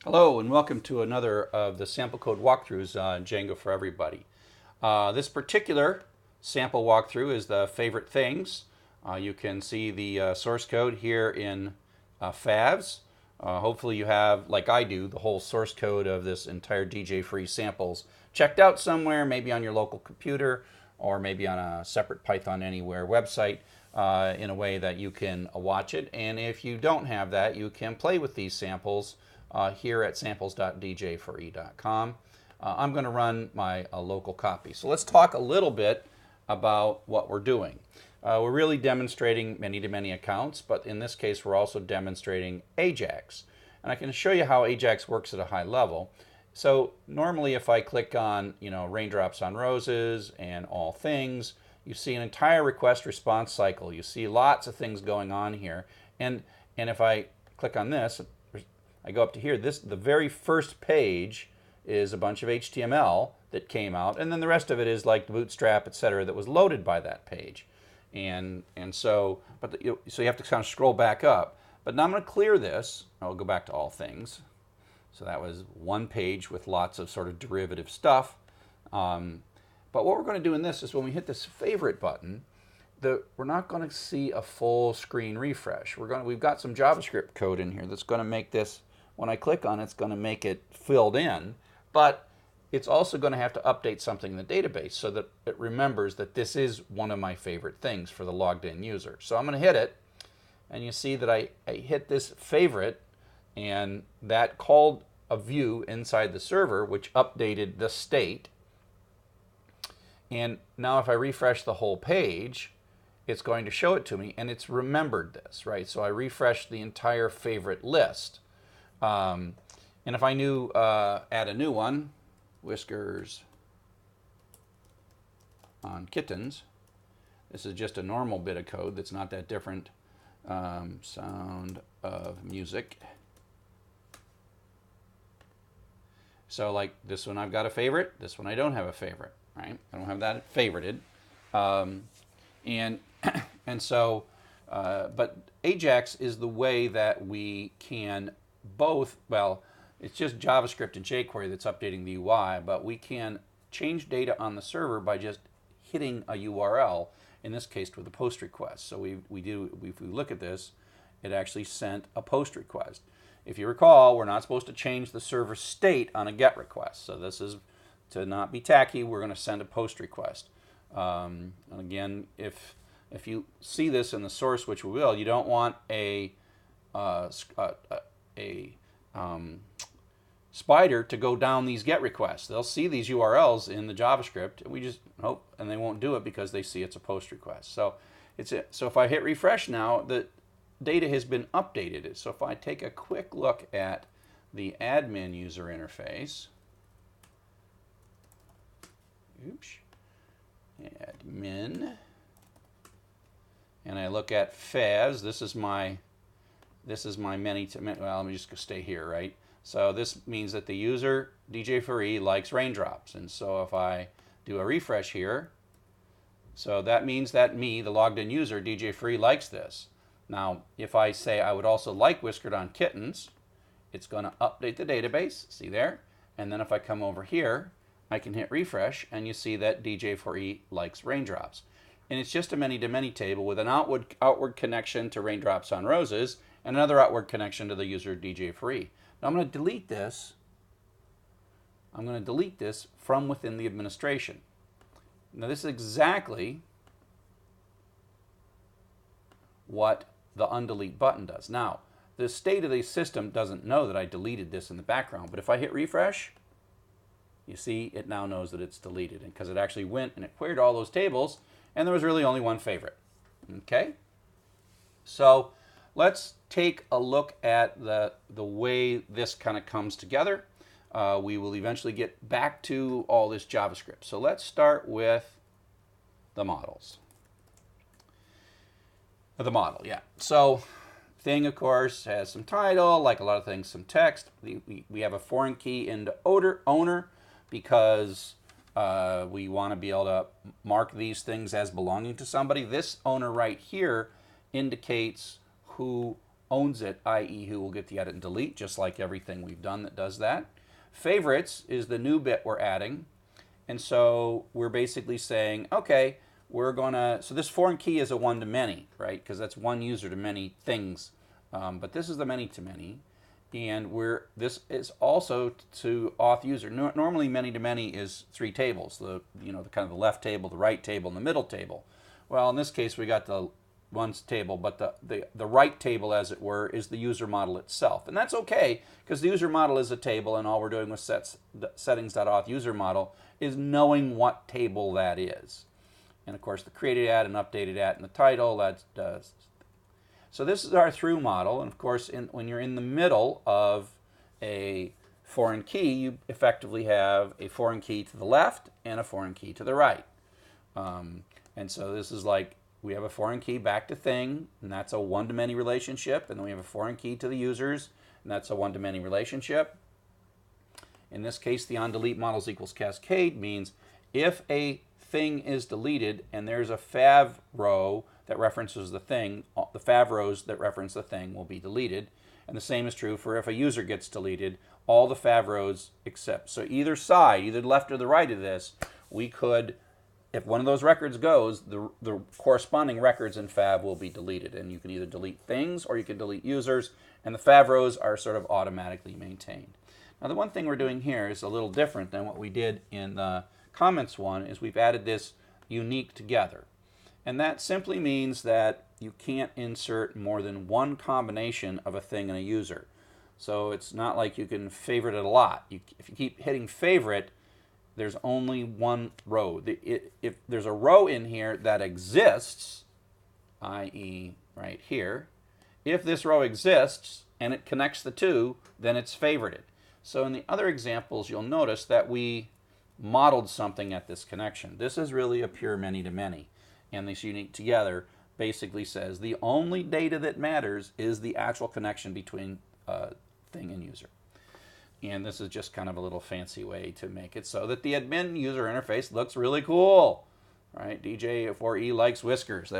Hello and welcome to another of the sample code walkthroughs on Django for Everybody. This particular sample walkthrough is the favorite things. You can see the source code here in favs. Hopefully you have, like I do, the whole source code of this entire DJ4E samples checked out somewhere, maybe on your local computer or maybe on a separate Python Anywhere website in a way that you can watch it. And if you don't have that, you can play with these samples here at samples.dj4e.com. I'm going to run my local copy. So let's talk a little bit about what we're doing. We're really demonstrating many-to-many accounts, but in this case we're also demonstrating Ajax. And I can show you how Ajax works at a high level. So normally if I click on, raindrops on roses and all things, you see an entire request response cycle. You see lots of things going on here. And if I click on this, I go up to here, the very first page is a bunch of HTML that came out, and then the rest of it is like the bootstrap, etc., that was loaded by that page. So you have to kind of scroll back up. But now I'm going to clear this. I'll go back to all things. So that was one page with lots of sort of derivative stuff. But what we're going to do in this is when we hit this favorite button, we're not going to see a full screen refresh. We've got some JavaScript code in here that's going to make this, when I click on it, it's going to make it filled in, but it's also going to have to update something in the database so that it remembers that this is one of my favorite things for the logged in user. So I'm going to hit it, and you see that I hit this favorite, and that called a view inside the server, which updated the state. And now if I refresh the whole page, it's going to show it to me, and it's remembered this, right? So I refreshed the entire favorite list. And if I add a new one, whiskers on kittens, this is just a normal bit of code that's not that different. Sound of music. So like this one I've got a favorite, this one I don't have a favorite, right? I don't have that favorited. But Ajax is the way that we can it's just JavaScript and jQuery that's updating the UI, but we can change data on the server by just hitting a URL, in this case with a post request. So if we look at this, it actually sent a post request. If you recall, we're not supposed to change the server state on a GET request. So this is, to not be tacky, we're going to send a post request. And again, if you see this in the source, which we will, you don't want a spider to go down these GET requests. They'll see these URLs in the JavaScript, and we just hope, and they won't do it because they see it's a post request. So so if I hit refresh now, the data has been updated. So if I take a quick look at the admin user interface, admin, and I look at favs, this is my well, let me just stay here, right? So this means that the user, DJ4E, likes raindrops. And so if I do a refresh here, so that means that me, the logged in user, DJ4E, likes this. Now, if I say I would also like whiskered on kittens, it's going to update the database, see there? And then if I come over here, I can hit refresh, and you see that DJ4E likes raindrops. And it's just a many-to-many table with an outward connection to raindrops on roses, and another outward connection to the user DJ4E. Now I'm going to delete this. I'm going to delete this from within the administration. Now this is exactly what the undelete button does. Now, the state of the system doesn't know that I deleted this in the background, but if I hit refresh, you see it now knows that it's deleted, and because it actually went and it queried all those tables, and there was really only one favorite. Okay? So let's take a look at the way this kind of comes together. We will eventually get back to all this JavaScript. So let's start with the models. The model, yeah. So thing, of course, has some title, like a lot of things, some text. We have a foreign key into owner because we want to be able to mark these things as belonging to somebody. This owner right here indicates who owns it, i.e. who will get the edit and delete, just like everything we've done that does that. Favorites is the new bit we're adding. And so we're basically saying, okay, we're gonna, so this foreign key is a one-to-many, right? Because that's one user to many things. But this is the many-to-many. And this is also to auth user. Normally many-to-many is three tables, the kind of the left table, the right table, and the middle table. Well, in this case, we got the one table, but the right table, as it were, is the user model itself. And that's okay, because the user model is a table, and all we're doing with settings.auth user model is knowing what table that is. And of course, the created at and updated at and the title, that does. So this is our through model, and of course, when you're in the middle of a foreign key, you effectively have a foreign key to the left and a foreign key to the right. And so this is like, we have a foreign key back to thing, and that's a one-to-many relationship, and then we have a foreign key to the users, and that's a one-to-many relationship. In this case, the onDelete models equals cascade means if a thing is deleted and there's a fav row that references the thing, the fav rows that reference the thing will be deleted. And the same is true for if a user gets deleted, all the fav rows except. So either side, either the left or the right of this, we could, if one of those records goes, the corresponding records in fav will be deleted. And you can either delete things or you can delete users, and the fav rows are sort of automatically maintained. Now the one thing we're doing here is a little different than what we did in the comments one, is we've added this unique together. And that simply means that you can't insert more than one combination of a thing and a user. So it's not like you can favorite it a lot. If you keep hitting favorite, there's only one row. If there's a row in here that exists, i.e. right here, if this row exists and it connects the two, then it's favorited. So in the other examples, you'll notice that we modeled something at this connection. This is really a pure many-to-many. And this unique together basically says the only data that matters is the actual connection between thing and user. And this is just kind of a little fancy way to make it so that the admin user interface looks really cool. Right? DJ4E likes whiskers.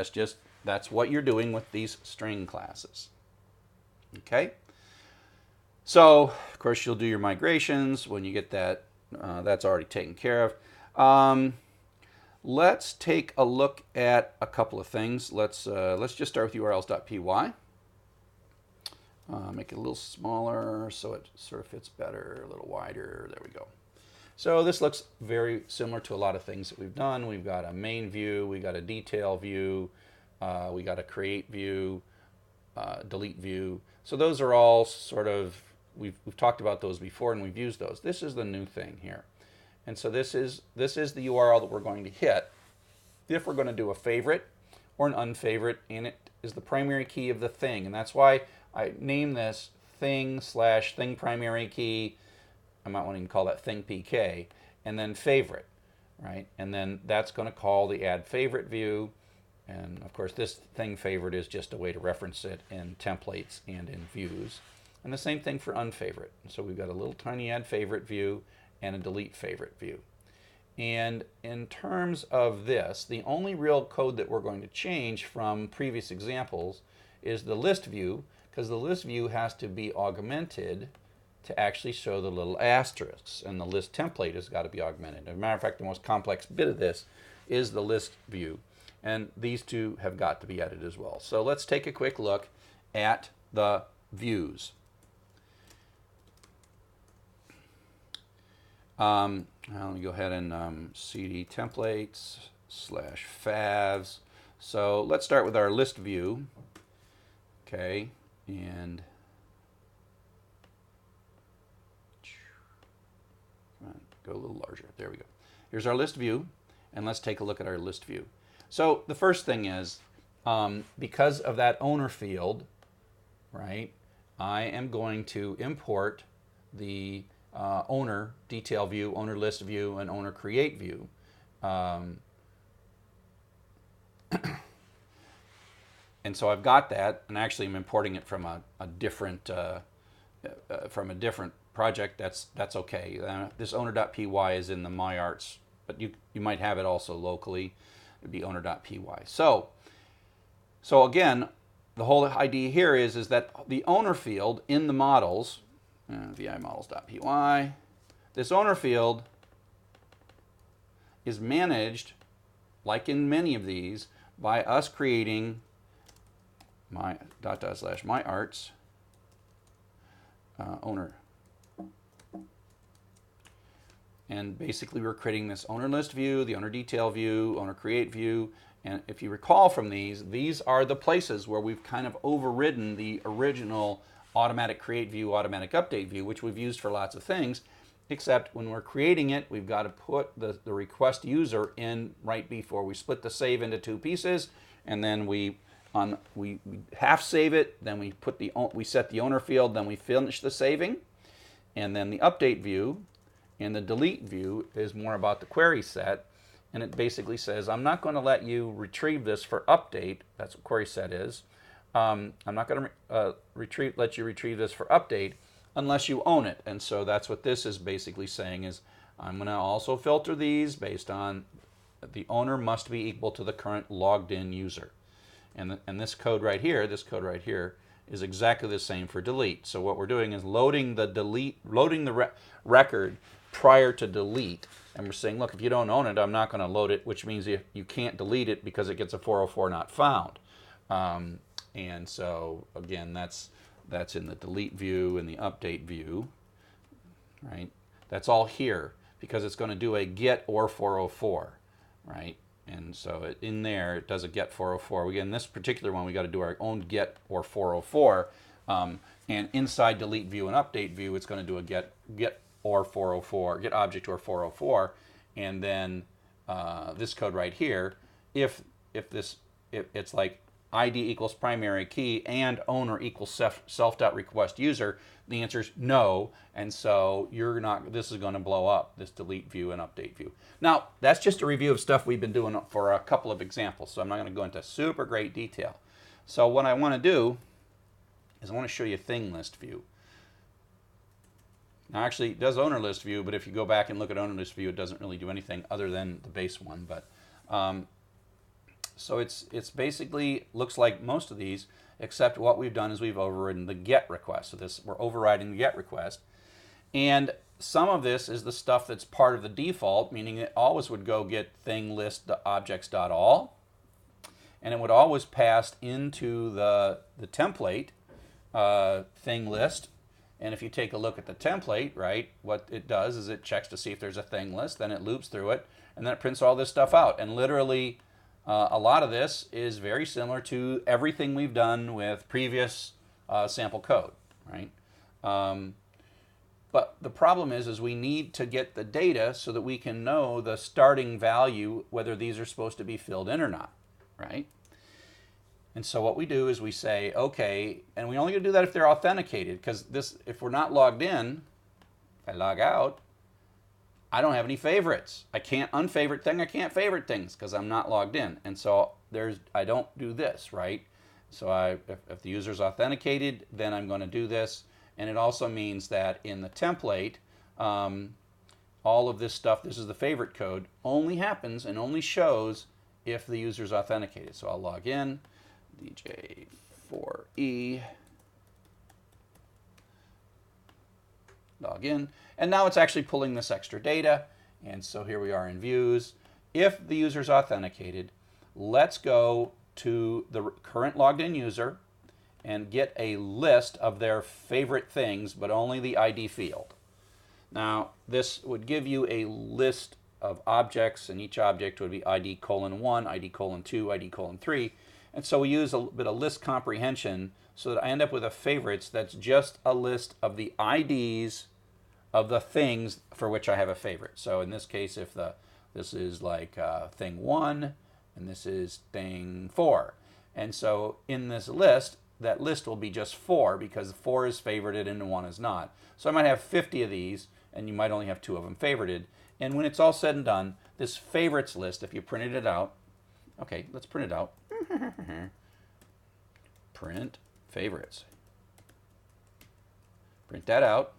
That's what you're doing with these string classes. Okay? So, of course, you'll do your migrations when you get that. That's already taken care of. Let's take a look at a couple of things. Let's just start with urls.py. Make it a little smaller so it sort of fits better, a little wider. There we go. So this looks very similar to a lot of things that we've done. We've got a main view, we got a detail view, we got a create view, delete view. So those are all sort of, we've talked about those before and we've used those. This is the new thing here. And so this is the URL that we're going to hit if we're going to do a favorite or an unfavorite, and it is the primary key of the thing. And that's why I name this thing/thing primary key. I might want to even call that thing PK, and then favorite, right? And then that's going to call the add favorite view. And of course, this thing favorite is just a way to reference it in templates and in views. And the same thing for unfavorite. So we've got a little tiny add favorite view and a delete favorite view. And in terms of this, the only real code that we're going to change from previous examples is the list view, because the list view has to be augmented to actually show the little asterisks, and the list template has got to be augmented. As a matter of fact, the most complex bit of this is the list view, and these two have got to be added as well. So let's take a quick look at the views. Let me go ahead and cd templates /favs. So let's start with our list view. Okay, and go a little larger. There we go. Here's our list view, and let's take a look at our list view. So the first thing is, because of that owner field, right, I am going to import the owner detail view, owner list view, and owner create view. And so I've got that, and actually I'm importing it from a different project. That's okay. This owner.py is in the myarts, but you might have it also locally. It'd be owner.py. So again, the whole idea here is that the owner field in the models, vi models.py, this owner field is managed, like in many of these, by us creating my // arts owner. And basically we're creating this owner list view, the owner detail view, owner create view, and if you recall from these are the places where we've kind of overridden the original automatic create view, automatic update view, which we've used for lots of things, except when we're creating it, we've got to put the request user in right before. We split the save into two pieces, and then we half save it, then we set the owner field, then we finish the saving, and then the update view and the delete view is more about the query set, and it basically says, I'm not going to let you retrieve this for update. That's what query set is. I'm not going to let you retrieve this for update unless you own it. And so that's what this is basically saying is, I'm going to also filter these based on the owner must be equal to the current logged in user. And this code right here, is exactly the same for delete. So what we're doing is loading the record prior to delete, and we're saying, look, if you don't own it, I'm not going to load it, which means you can't delete it because it gets a 404 not found. And so again, that's in the delete view and the update view, right? That's all here because it's going to do a get or 404, right? And so in there, it does a get 404. Again, this particular one, we got to do our own get or 404. And inside delete view and update view, it's going to do a get or 404, get object or 404. And then this code right here, if it's like ID equals primary key and owner equals self.request user, the answer is no, and so this is going to blow up, this delete view and update view. Now, that's just a review of stuff we've been doing for a couple of examples, so I'm not going to go into super great detail. So what I want to do is I want to show you thing list view. Now actually it does owner list view, but if you go back and look at owner list view, it doesn't really do anything other than the base one. But so it's basically looks like most of these, except what we've done is we've overridden the get request. So we're overriding the get request. And some of this is the stuff that's part of the default, meaning it always would go get thing list objects.all, and it would always pass into the template thing list. And if you take a look at the template, right, what it does is it checks to see if there's a thing list, then it loops through it, and then it prints all this stuff out. And literally, a lot of this is very similar to everything we've done with previous sample code, right? But the problem is we need to get the data so that we can know the starting value, whether these are supposed to be filled in or not, right? And so what we do is we say, okay, and we only going to do that if they're authenticated, because if we're not logged in, if I log out, I don't have any favorites. I can't unfavorite thing, I can't favorite things because I'm not logged in. And so I don't do this, right? So if the user's authenticated, then I'm going to do this. And it also means that in the template, all of this stuff, this is the favorite code, only happens and only shows if the user's authenticated. So I'll log in, DJ4E, log in, and now it's actually pulling this extra data. And so here we are in views. If the user's authenticated, let's go to the current logged in user and get a list of their favorite things, but only the ID field. Now, this would give you a list of objects, and each object would be ID:1, ID:2, ID:3. And so we use a bit of list comprehension so that I end up with a favorites that's just a list of the IDs of the things for which I have a favorite. So in this case, if this is like thing 1 and this is thing 4. And so in this list, that list will be just 4 because 4 is favorited and 1 is not. So I might have 50 of these and you might only have 2 of them favorited. And when it's all said and done, this favorites list, if you printed it out, okay, let's print it out. Print favorites. Print that out,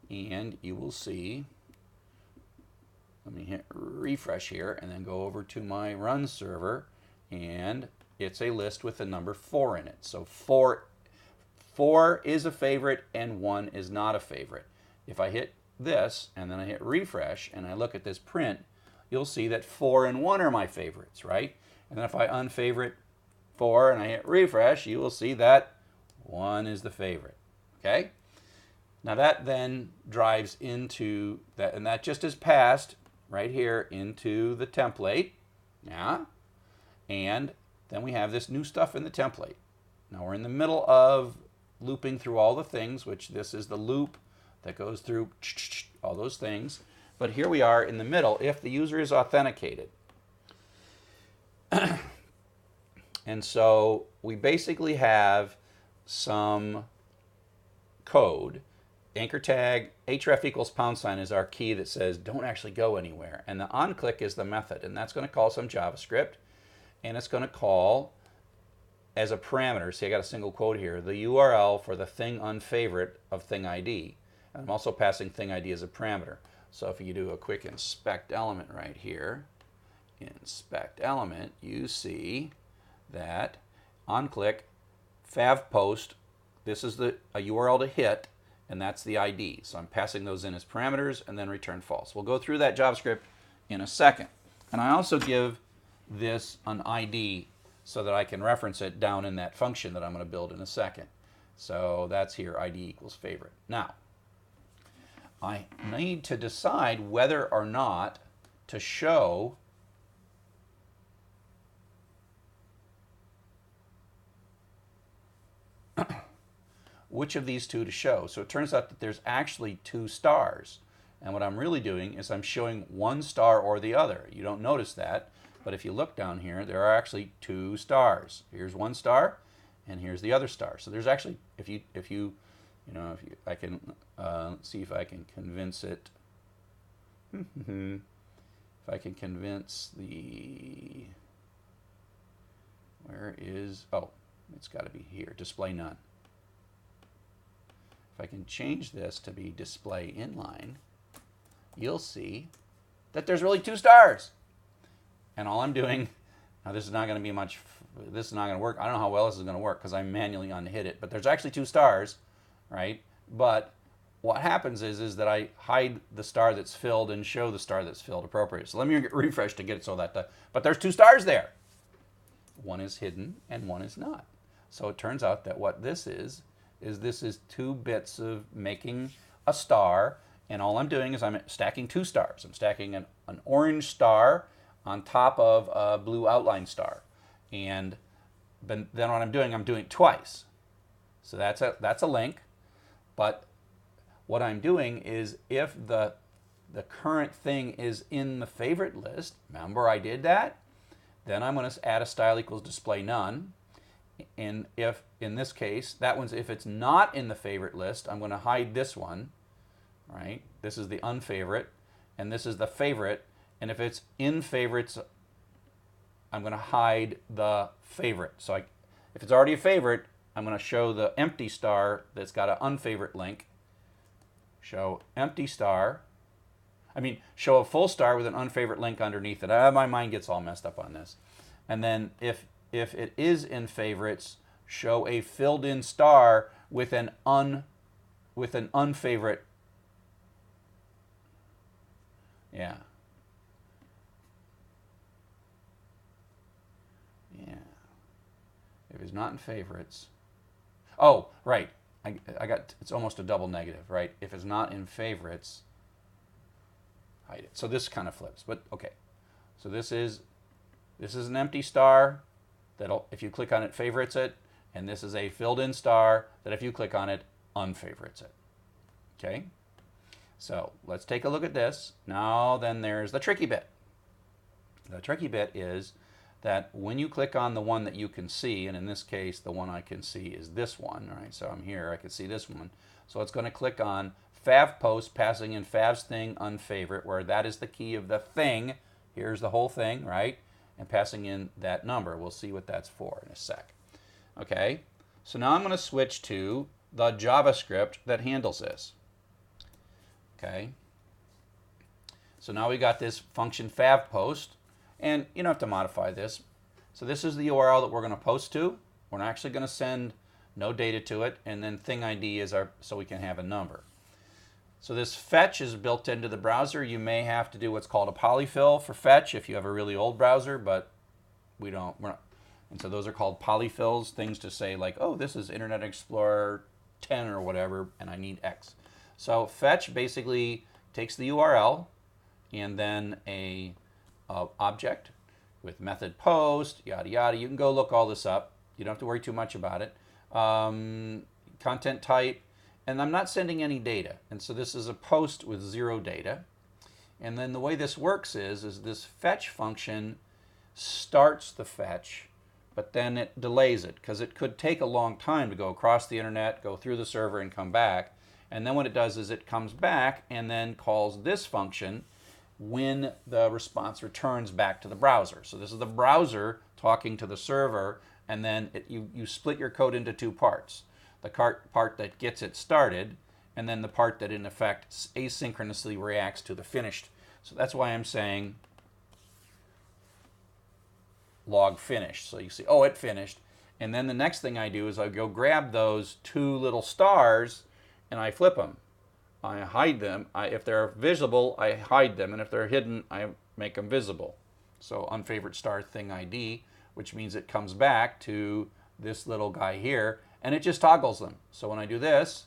and you will see, let me hit refresh here, and then go over to my run server, and it's a list with the number 4 in it. So 4 is a favorite and 1 is not a favorite. If I hit this and then I hit refresh and I look at this print, you'll see that 4 and 1 are my favorites, right? And then if I unfavorite 4 and I hit refresh, you will see that 1 is the favorite, okay? Now that then drives into that, and that just is passed right here into the template, yeah? And then we have this new stuff in the template. Now we're in the middle of looping through all the things, which this is the loop that goes through all those things. But here we are in the middle if the user is authenticated. And so we basically have some code. Anchor tag href equals # is our key that says don't actually go anywhere. And the onClick is the method. And that's going to call some JavaScript. And it's going to call as a parameter, see I got a single quote here, the URL for the thing unfavorite of thing ID. And I'm also passing thing ID as a parameter. So if you do a quick inspect element right here, inspect element, you see that onClick fav post, this is a URL to hit, and that's the ID. So I'm passing those in as parameters and then return false. We'll go through that JavaScript in a second. And I also give this an ID so that I can reference it down in that function that I'm going to build in a second. So that's here, ID equals favorite. Now, I need to decide whether or not to show which of these two to show. So it turns out that there's actually 2 stars. And what I'm really doing is I'm showing 1 star or the other. You don't notice that, but if you look down here, there are actually 2 stars. Here's 1 star, and here's the other star. So there's actually, I can see if I can convince it. If I can convince where is, oh, it's got to be here, display none. If I can change this to be display inline, you'll see that there's really 2 stars. And all I'm doing, now this is not going to be much, this is not going to work. I don't know how well this is going to work because I manually unhit it, but there's actually 2 stars, right? But what happens is that I hide the star that's filled and show the star that's filled appropriately. So let me refresh to get it so that, but there's 2 stars there. One is hidden and one is not. So it turns out that what this is this is 2 bits of making a star, and all I'm doing is I'm stacking 2 stars. I'm stacking an orange star on top of a blue outline star. And then what I'm doing it twice. So that's a link. But what I'm doing is if the current thing is in the favorite list, remember I did that, then I'm going to add a style equals display none. And if, in this case, that one's, if it's not in the favorite list, I'm going to hide this one, right? This is the unfavorite, and this is the favorite. And if it's in favorites, I'm going to hide the favorite. So if it's already a favorite, I'm going to show the empty star that's got an unfavorite link. Show empty star. Show a full star with an unfavorite link underneath it. My mind gets all messed up on this. And then if it is in favorites, show a filled in star with an unfavorite. Yeah. If it's not in favorites. Oh, right. I got, it's almost a double negative, right? If it's not in favorites, hide it. So this kind of flips, but okay. So this is an empty star that'll, if you click on it, favorites it, and this is a filled in star that if you click on it, unfavorites it. Okay? So let's take a look at this. Now then there's the tricky bit. The tricky bit is that when you click on the one that you can see, and in this case the one I can see is this one, right? So I'm here, I can see this one. So it's going to click on fav post, passing in favs thing unfavorite, where that is the key of the thing. Here's the whole thing, right? And passing in that number. We'll see what that's for in a sec. Okay, so now I'm going to switch to the JavaScript that handles this. Okay, so now we got this function fav post, and you don't have to modify this. So this is the URL that we're going to post to. We're actually going to send no data to it, and then thing ID is our, so we can have a number. So this fetch is built into the browser. You may have to do what's called a polyfill for fetch if you have a really old browser, but we're not. And so those are called polyfills, things to say like, oh, this is Internet Explorer 10 or whatever, and I need X. So fetch basically takes the URL and then a object with method post, yada yada. You can go look all this up. You don't have to worry too much about it. Content type, and I'm not sending any data. And so this is a post with 0 data. And then the way this works is this fetch function starts the fetch, but then it delays it because it could take a long time to go across the internet, go through the server, and come back. And then what it does is it comes back and then calls this function when the response returns back to the browser. So this is the browser talking to the server, and then you split your code into 2 parts. The part that gets it started, and then the part that in effect asynchronously reacts to the finished. So that's why I'm saying log finished. So you see, oh, it finished. And then the next thing I do is I go grab those 2 little stars and I flip them. I hide them. If they're visible, I hide them, and if they're hidden, I make them visible. So unfavorite star thing ID, which means it comes back to this little guy here, and it just toggles them. So when I do this,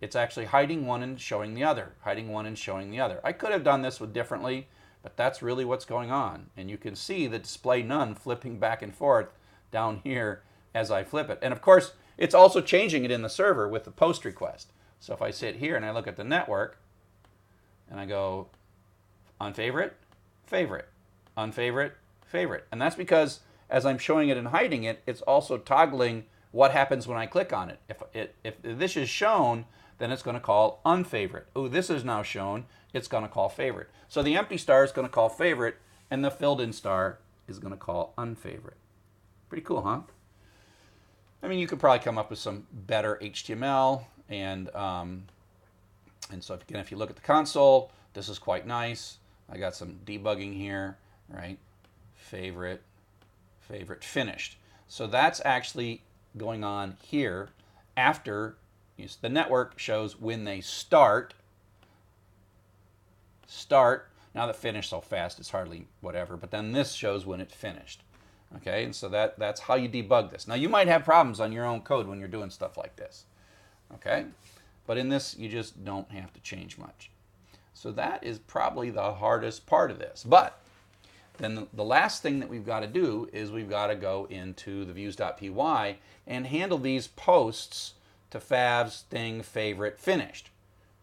it's actually hiding one and showing the other, hiding one and showing the other. I could have done this with differently, but that's really what's going on. And you can see the display none flipping back and forth down here as I flip it. And of course, it's also changing it in the server with the post request. So if I sit here and I look at the network and I go unfavorite, favorite, unfavorite, favorite. And that's because as I'm showing it and hiding it, it's also toggling what happens when I click on it. If this is shown, then it's going to call unfavorite. Oh, this is now shown, it's going to call favorite. So the empty star is going to call favorite, and the filled in star is going to call unfavorite. Pretty cool, huh? I mean, you could probably come up with some better HTML, and so again, if you look at the console, this is quite nice. I got some debugging here, right? Favorite, favorite, finished. So that's actually going on here after the network shows when they start. Now that finished so fast, it's hardly whatever, but then this shows when it finished. Okay, and so that's how you debug this. Now you might have problems on your own code when you're doing stuff like this. Okay, but in this you just don't have to change much. So that is probably the hardest part of this. But then the last thing that we've got to do is we've got to go into the views.py and handle these posts to favs, thing, favorite, finished,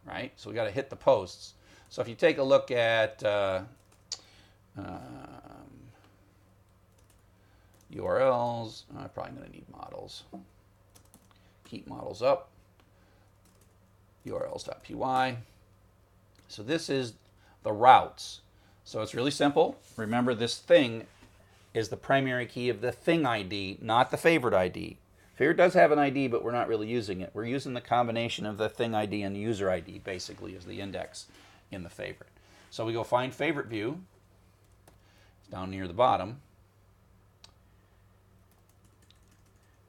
right? So we got to hit the posts. So if you take a look at URLs, I'm probably going to need models. Keep models up. URLs.py. So this is the routes. So it's really simple. Remember, this thing is the primary key of the thing ID, not the favorite ID. Favorite does have an ID, but we're not really using it. We're using the combination of the thing ID and the user ID, basically, as the index in the favorite. So we go find favorite view. It's down near the bottom.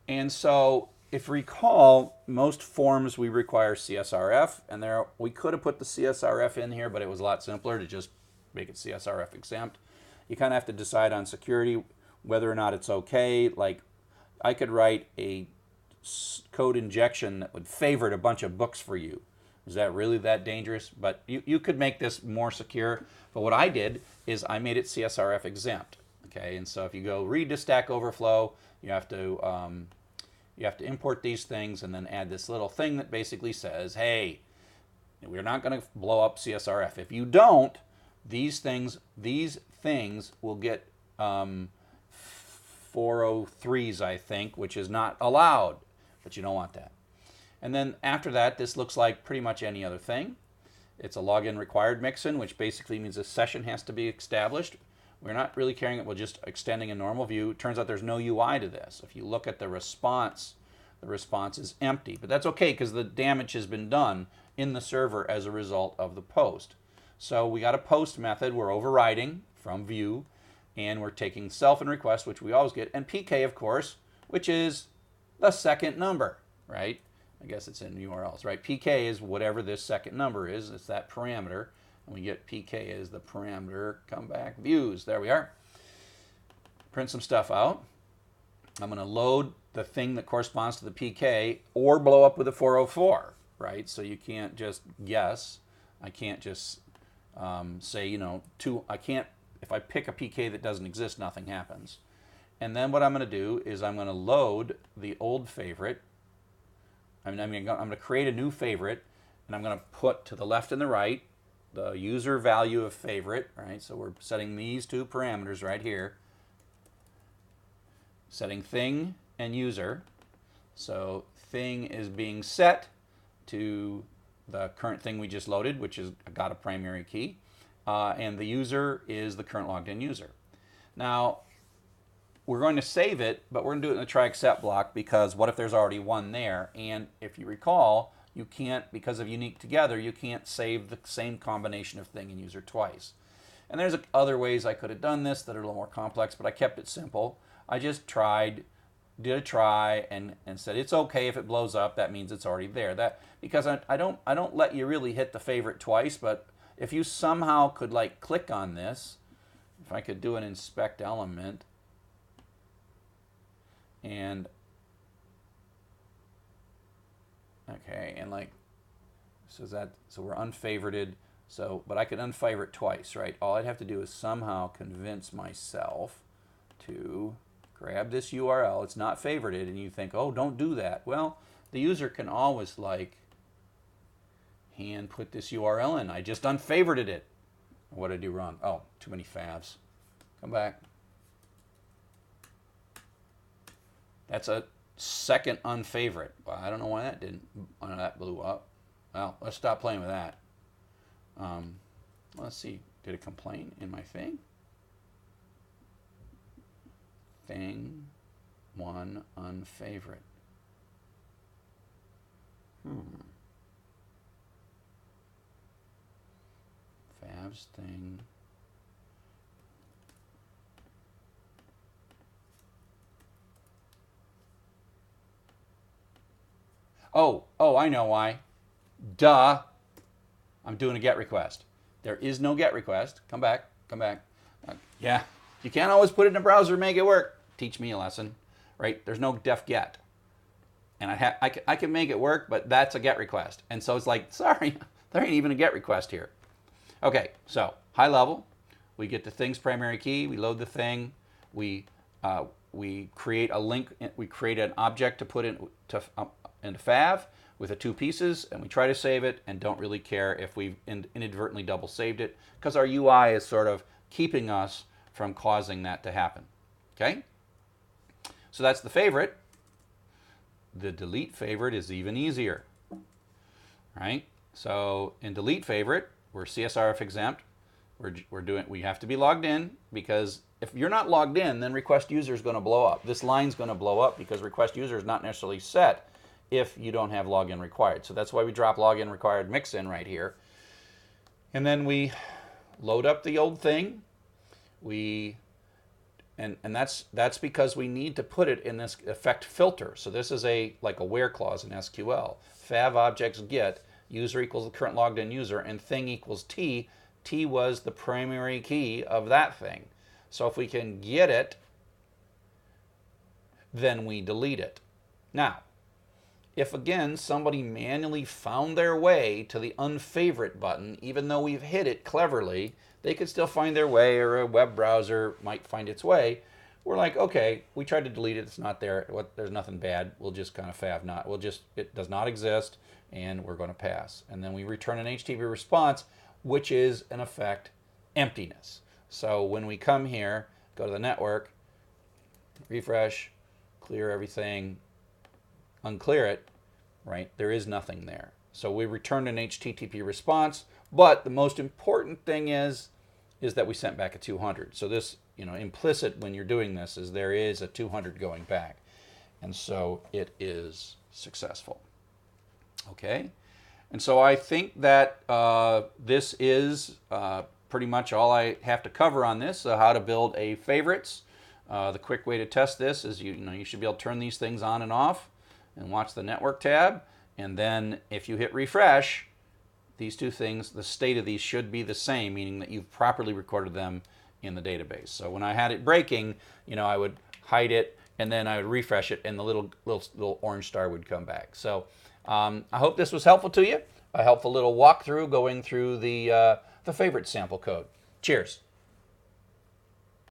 And so if you recall, most forms we require CSRF, and we could have put the CSRF in here, but it was a lot simpler to just make it CSRF exempt. You kind of have to decide on security whether or not it's okay. Like, I could write a code injection that would favorite a bunch of books for you. Is that really that dangerous? But you could make this more secure. But what I did is I made it CSRF exempt. Okay, and so if you go read to Stack Overflow, you have to import these things and then add this little thing that basically says, hey, we're not going to blow up CSRF. If you don't, these things will get 403s, I think, which is not allowed, but you don't want that. And then after that, this looks like pretty much any other thing. It's a login required mixin, which basically means a session has to be established. We're not really caring it. We're just extending a normal view. It turns out there's no UI to this. If you look at the response is empty. But that's okay because the damage has been done in the server as a result of the post. So we got a post method we're overriding from view. and we're taking self and request, which we always get, and PK, of course, which is the second number, right? I guess it's in URLs, right? PK is whatever this second number is. It's that parameter. And we get PK as the parameter, come back, views. There we are. Print some stuff out. I'm going to load the thing that corresponds to the PK or blow up with a 404, right? So you can't just guess. I can't just say, you know, I can't, if I pick a PK that doesn't exist, nothing happens. And then what I'm going to do is I'm going to load the old favorite. I'm going to create a new favorite, and I'm going to put to the left and the right the user value of favorite, right? So we're setting these two parameters right here. Setting thing and user. So thing is being set to the current thing we just loaded, which is got a primary key. And the user is the current logged in user. Now, we're going to save it, but we're going to do it in the try except block because what if there's already one there? And if you recall, you can't, because of unique together, you can't save the same combination of thing and user twice. And there's other ways I could have done this that are a little more complex, but I kept it simple. I just did a try and said it's okay if it blows up. That means it's already there. Because I don't let you really hit the favorite twice, but if you somehow could like click on this, if I could do an inspect element, and okay, and like so we're unfavorited. So, but I could unfavorite twice, right? All I'd have to do is somehow convince myself to grab this URL. It's not favorited, and you think, oh, don't do that. Well, the user can always like hand put this URL in. I just unfavorited it. What did I do wrong? Oh, too many favs. Come back. That's a second unfavorite. Well, I don't know why that blew up. Well, let's stop playing with that. Let's see. Did it complain in my thing? Thing one unfavorite. Favs thing. Oh, I know why. Duh. I'm doing a get request. There is no get request. Come back. Yeah, you can't always put it in a browser and make it work. Teach me a lesson, right? There's no def get. And I can make it work, but that's a get request. And so it's like, sorry, there ain't even a get request here. Okay, so high level, we get the thing's primary key, we load the thing, we create a link, we create an object to put into fav with the two pieces, and we try to save it and don't really care if we've inadvertently double saved it because our UI is sort of keeping us from causing that to happen. Okay? So that's the favorite. The delete favorite is even easier. Right? So in delete favorite, we're CSRF exempt. We have to be logged in because if you're not logged in, then request user is going to blow up. This line's going to blow up because request user is not necessarily set if you don't have login required. So that's why we drop login required mix in right here. And then we load up the old thing. And that's because we need to put it in this effect filter. So this is like a where clause in SQL. Fav objects get user equals the current logged in user and thing equals T. T was the primary key of that thing. So if we can get it, then we delete it. Now, if again somebody manually found their way to the unfavorite button, even though we've hit it cleverly, they could still find their way, or a web browser might find its way. We're like, okay, we tried to delete it, it's not there, there's nothing bad, we'll just kind of fav not, it does not exist, and we're going to pass. And then we return an HTTP response, which is in effect emptiness. So when we come here, go to the network, refresh, clear everything, unclear it, right? There is nothing there. So we returned an HTTP response, but the most important thing is that we sent back a 200. So this, implicit when you're doing this is there is a 200 going back. And so it is successful. Okay? And so I think that this is pretty much all I have to cover on this, how to build a favorites. The quick way to test this is you should be able to turn these things on and off and watch the network tab. And then if you hit refresh, these two things, the state of these should be the same, meaning that you've properly recorded them in the database. So when I had it breaking, I would hide it and then I would refresh it and the little orange star would come back. So I hope this was helpful to you. A helpful little walkthrough going through the favorite sample code. Cheers.